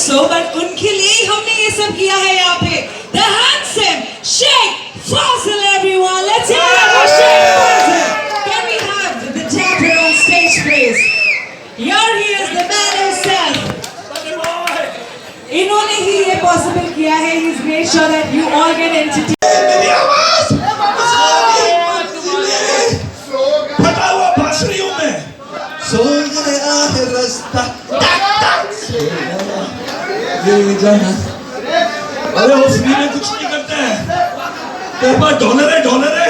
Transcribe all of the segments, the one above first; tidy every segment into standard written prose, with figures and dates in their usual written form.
so, but उनके लिए ही हमने ये सब किया है यहाँ पे. The handsome Shaik Fazil, everyone. Let's hear it for Shaik Fazil. Can we have the tapper on stage, please? Here he is, the man himself. इन्होंने ही ये possible किया है. He's made sure that you all get entertained. फटा हुआ बांसुरी हूँ मैं. सो गया है रास्ता. ये जाना. अरे वो फ्री में कुछ नहीं करते हैं. तेरे पास डॉलर है, डॉलर है.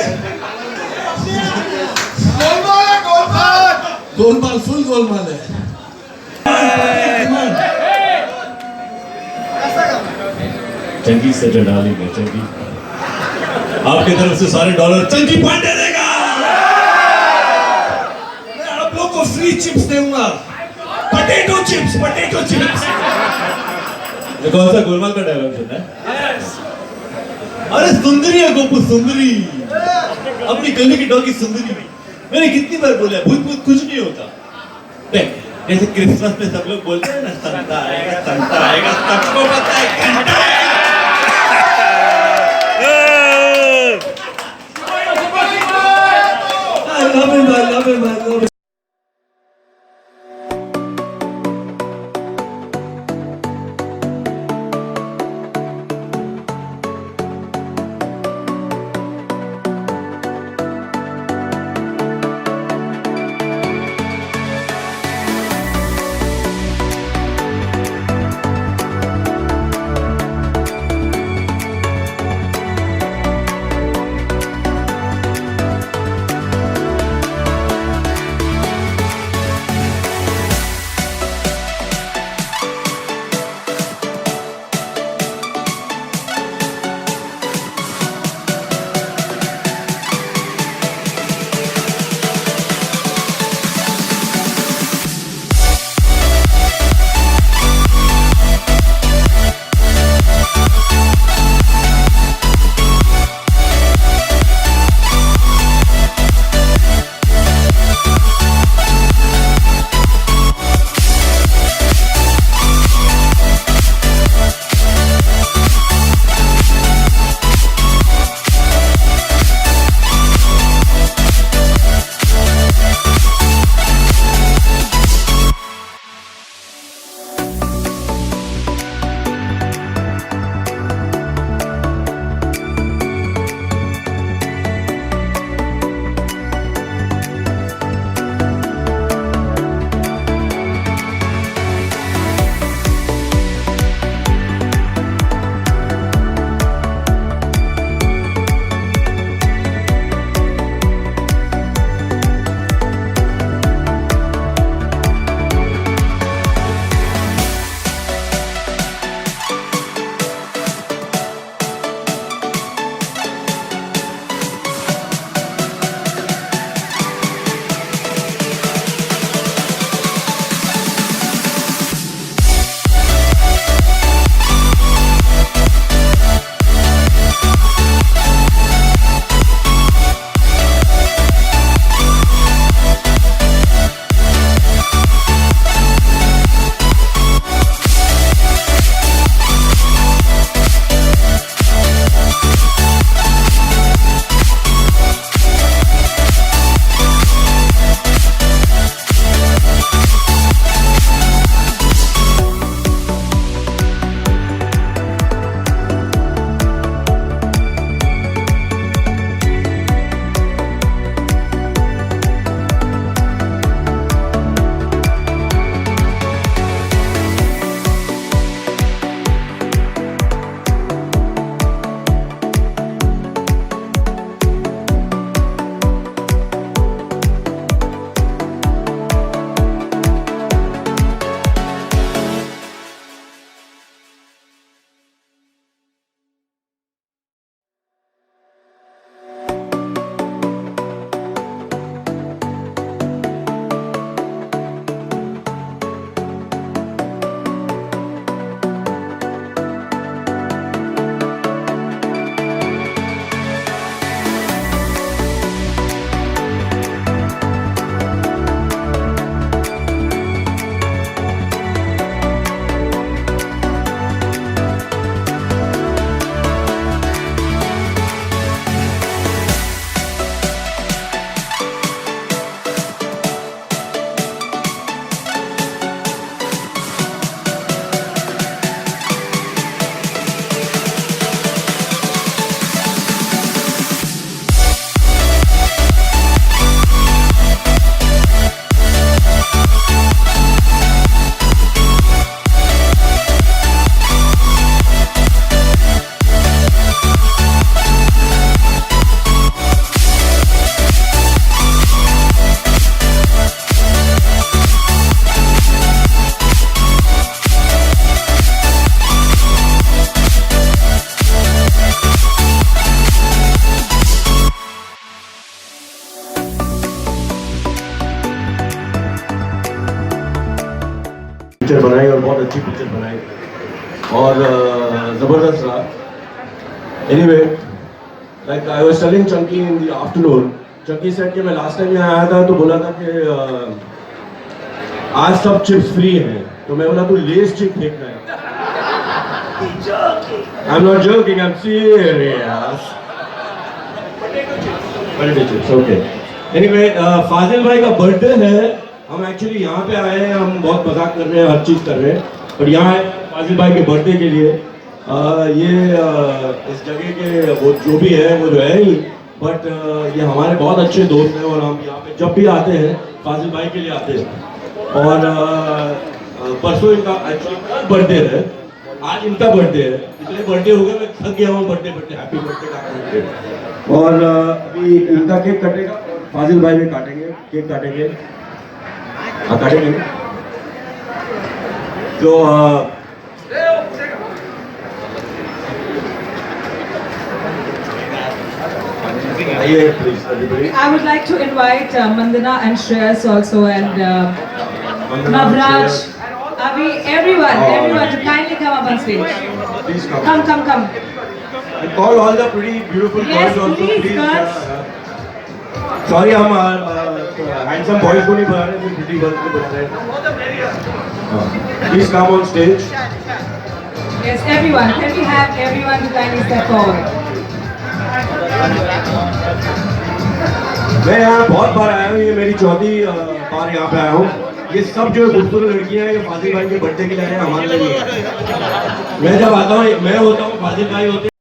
गोलमाल है, गोलमाल. गोलमाल, फुल गोलमाल है. चंकी से डालेंगे. चंकी आपके तरफ से सारे डॉलर चंकी पांडे देगा. मैं आप लोग को फ्री चिप्स दूंगा. Potato chips, potato chips. ये कौन सा गोलमाल का डायलॉग सुना है? अरे सुंदरी है गोपू, सुंदरी. अपनी गली की डॉगी सुंदरी. मैंने कितनी बार बोला भूत भूत कुछ नहीं होता. देख जैसे क्रिसमस में सब लोग बोलते हैं ना, संता आएगा, संता आएगा. सबको पता है घंटा आएगा. I love him. पिक्चर बनाई और बहुत अच्छी पिक्चर बनाई और ज़बरदस्त रहा. Anyway like I was telling Chunky in the afternoon. Chunky set के मैं लास्ट टाइम यहाँ आया था तो बोला था कि आज सब चिप्स फ्री हैं. तो मैं बोला तू लेस चिप फेंकना है. I'm not joking, I'm serious. Potato chips, okay. Anyway, फाजिल भाई का बर्थडे है. हम एक्चुअली यहाँ पे आए हैं, हम बहुत मजाक कर रहे हैं, हर चीज़ कर रहे हैं. पर यहाँ आए फाजिल भाई के बर्थडे के लिए. ये इस जगह के वो जो भी है वो जो है ही. बट ये हमारे बहुत अच्छे दोस्त हैं और हम यहाँ पे जब भी आते हैं फाजिल भाई के लिए आते हैं. और परसों इनका एक्चुअली बर्थडे है, आज इनका बर्थडे है. इतने बर्थडे हो गए मैं थक गया हूँ. बर्थडे हैप्पी बर्थडे का. और अभी इनका केक कटेगा, फाजिल भाई भी काटेंगे, केक काटेंगे. हाँ काटेंगे. तो I would like to invite Mandana and Shreyas also and Navraj, Avi, everyone to kindly come up on stage. Please come. Come. And call all the pretty beautiful Yes, girls also. please, girls. Sorry, हम handsome boys को नहीं बुला रहे, सिर्फ pretty girls को बुला रहे हैं. Please come on stage. Yes, everyone. Can we have everyone to kindly step forward? मैं यहाँ बहुत बार आया हूँ. ये मेरी चौथी बार यहाँ पे आया हूँ. ये सब जो खूबसूरत लड़कियाँ हैं ये फाजिल भाई के बर्थडे के लिए आए हैं, हमारे लिए नहीं है. मैं जब आता हूँ, मैं होता हूँ, फाजिल भाई होते हैं.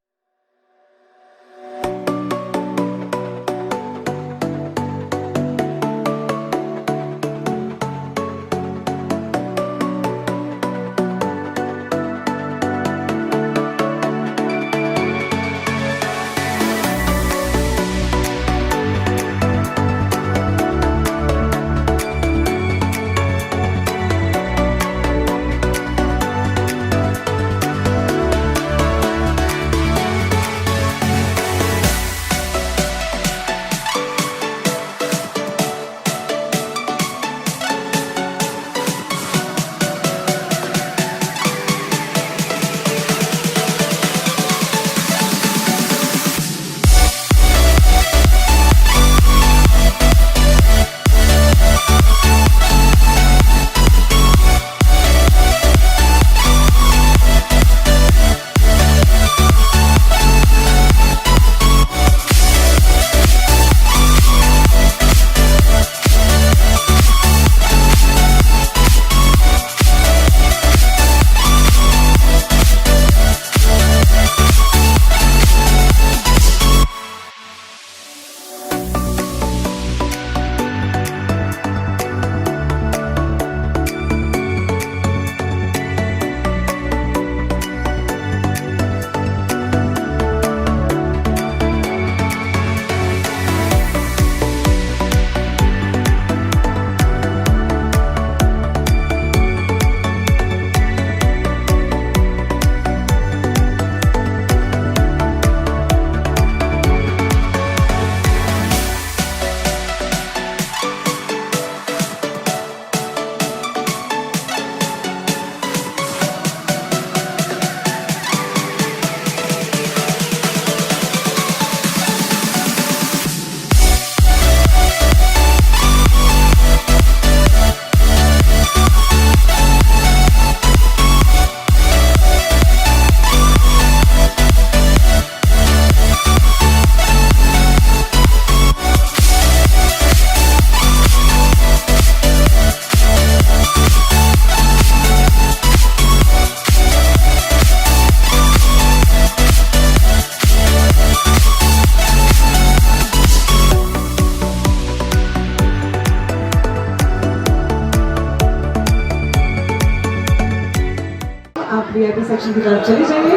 आप VIP section की तरफ चले जाइए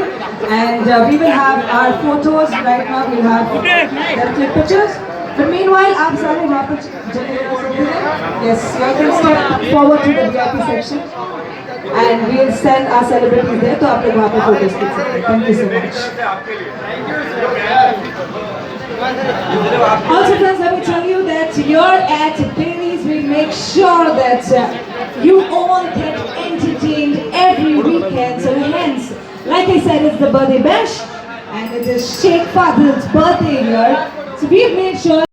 and we will have our photos right now. We'll have the clip pictures. But meanwhile, आप सारे वहाँ पर चले जा सकते हैं. Yes, you can step forward to the VIP section and we'll send our celebrities there. तो आप लोग वहाँ पर photos click सकते हैं. Thank you so much. Also friends, let me tell you that you're at Ballys. We make sure that you all get entertained every weekend. So hence, like I said, it's the birthday bash, and it is Shaik Fazil's birthday here. So we've made sure